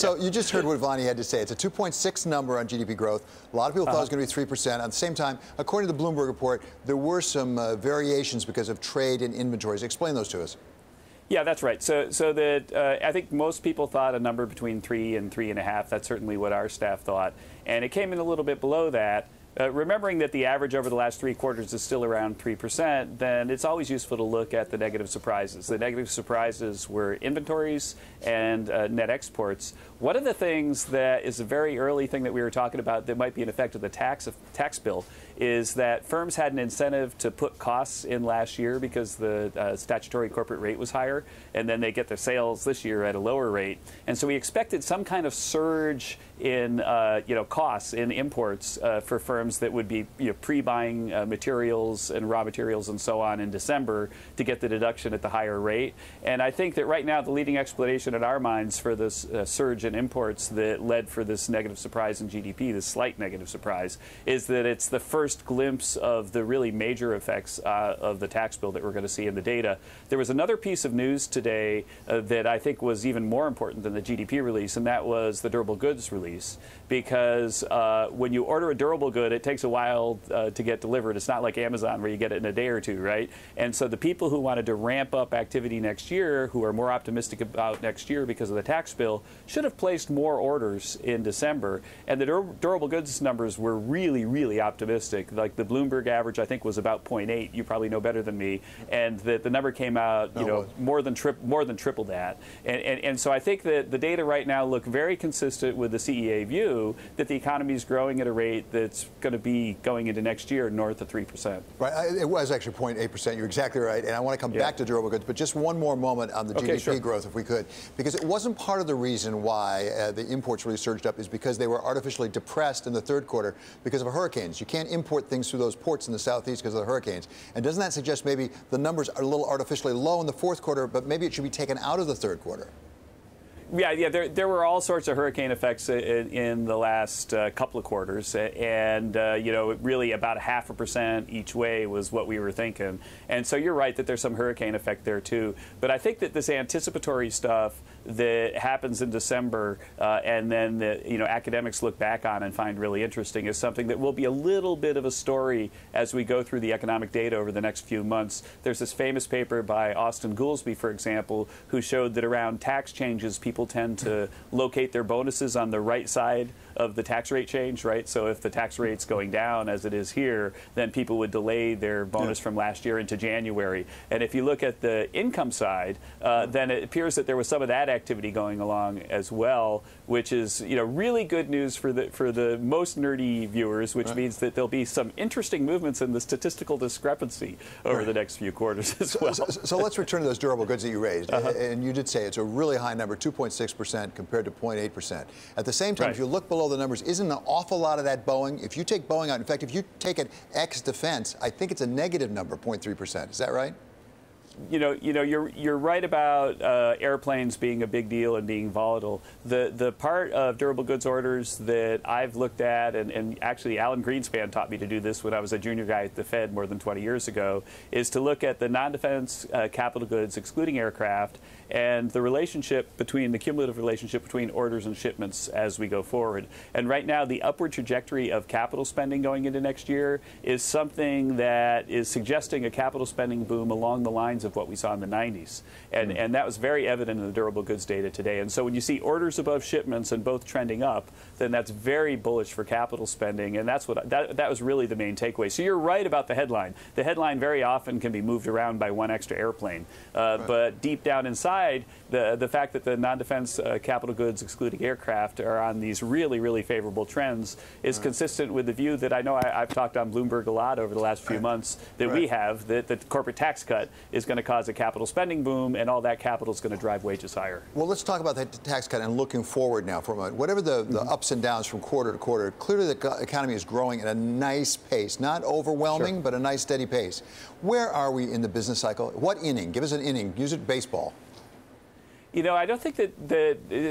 So you just heard what Vonnie had to say. It's a 2.6 number on GDP growth. A lot of people thought it was going to be 3%. At the same time, according to the Bloomberg report, there were some variations because of trade and inventories. Explain those to us. Yeah, that's right. So that I think most people thought a number between 3 and 3.5. That's certainly what our staff thought. And it came in a little bit below that. Remembering that the average over the last 3 quarters is still around 3%, then it's always useful to look at the negative surprises. The negative surprises were inventories and net exports. One of the things that is a very early thing that we were talking about that might be an effect of the tax bill is that firms had an incentive to put costs in last year because the statutory corporate rate was higher, and then they get their sales this year at a lower rate. And so we expected some kind of surge in costs in imports for firms that would be pre-buying materials and raw materials and so on in December to get the deduction at the higher rate. And I think that right now the leading explanation in our minds for this surge in imports that led for this negative surprise in GDP, this slight negative surprise, is that it's the first glimpse of the really major effects of the tax bill that we're going to see in the data. There was another piece of news today that I think was even more important than the GDP release, and that was the durable goods release. Because when you order a durable good, it takes a while to get delivered. It's not like Amazon where you get it in a day or two, right? And so the people who wanted to ramp up activity next year, who are more optimistic about next year because of the tax bill, should have placed more orders in December. And the durable goods numbers were really, really optimistic. Like the Bloomberg average, I think, was about 0.8. You probably know better than me. And the number came out, more than triple that. And so I think that the data right now look very consistent with the CEA view that the economy is growing at a rate that's going to be going into next year north of 3%. Right. It was actually 0.8%. You're exactly right. And I want to come back to durable goods, but just one more moment on the GDP growth, if we could, because it wasn't part of the reason why the imports really surged up is because they were artificially depressed in the third quarter because of hurricanes. You can't import things through those ports in the southeast because of the hurricanes. And doesn't that suggest maybe the numbers are a little artificially low in the fourth quarter, but maybe it should be taken out of the third quarter? Yeah. There were all sorts of hurricane effects in the last couple of quarters, and really about 0.5% each way was what we were thinking. And so you're right that there's some hurricane effect there too. But I think that this anticipatory stuff that happens in December and then that academics look back on and find really interesting is something that will be a little bit of a story as we go through the economic data over the next few months. There's this famous paper by Austin Goolsbee, for example, who showed that around tax changes, people tend to locate their bonuses on the right side of the tax rate change, right? So if the tax rate's going down, as it is here, then people would delay their bonus from last year into January. And if you look at the income side, then it appears that there was some of that activity going along as well, which is really good news for the most nerdy viewers, which means that there'll be some interesting movements in the statistical discrepancy over the next few quarters as well. So let's return to those durable goods that you raised. And you did say it's a really high number, 2.6% compared to 0.8%. At the same time, if you look below the numbers, isn't an awful lot of that Boeing? If you take Boeing out, in fact, if you take it ex defense, I think it's a negative number, 0.3%. Is that right? You're right about airplanes being a big deal and being volatile. The part of durable goods orders that I've looked at, and actually Alan Greenspan taught me to do this when I was a junior guy at the Fed more than 20 years ago, is to look at the non-defense capital goods, excluding aircraft, and the relationship between the cumulative relationship between orders and shipments as we go forward. And right now, the upward trajectory of capital spending going into next year is something that is suggesting a capital spending boom along the lines of what we saw in the 90s. And that was very evident in the durable goods data today. And so when you see orders above shipments and both trending up, then that's very bullish for capital spending. And that's what that was really the main takeaway. So you're right about the headline. The headline very often can be moved around by one extra airplane. But deep down inside, the fact that the non-defense capital goods, excluding aircraft, are on these really, really favorable trends is consistent with the view that I know I've talked on Bloomberg a lot over the last few months that we have, that the corporate tax cut is going to cause a capital spending boom, and all that capital is going to drive wages higher. Well, let's talk about that tax cut and looking forward now for a moment. Whatever the ups and downs from quarter to quarter, clearly the economy is growing at a nice pace, not overwhelming, but a nice steady pace. Where are we in the business cycle? What inning? Give us an inning. Use it baseball. I don't think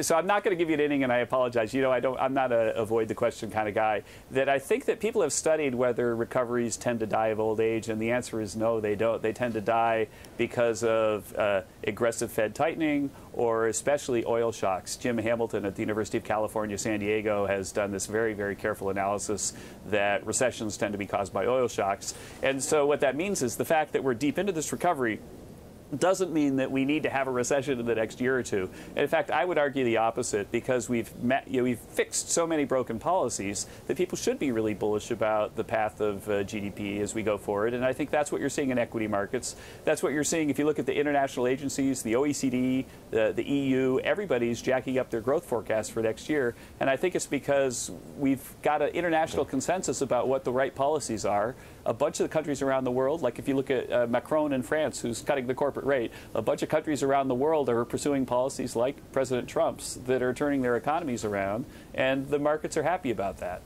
so I'm not going to give you an inning, and I apologize. I'm not a avoid the question kind of guy. That I think that people have studied whether recoveries tend to die of old age, and the answer is no, they don't. They tend to die because of aggressive Fed tightening, or especially oil shocks. Jim Hamilton at the University of California, San Diego has done this very, very careful analysis that recessions tend to be caused by oil shocks. And so what that means is the fact that we're deep into this recovery doesn't mean that we need to have a recession in the next year or two. And in fact, I would argue the opposite, because we've fixed so many broken policies that people should be really bullish about the path of GDP as we go forward. And I think that's what you're seeing in equity markets. That's what you're seeing if you look at the international agencies, the OECD, the EU. Everybody's jacking up their growth forecast for next year. And I think it's because we've got an international consensus about what the right policies are. A bunch of the countries around the world, like if you look at Macron in France, who's cutting the corporate rate, a bunch of countries around the world are pursuing policies like President Trump's that are turning their economies around, and the markets are happy about that.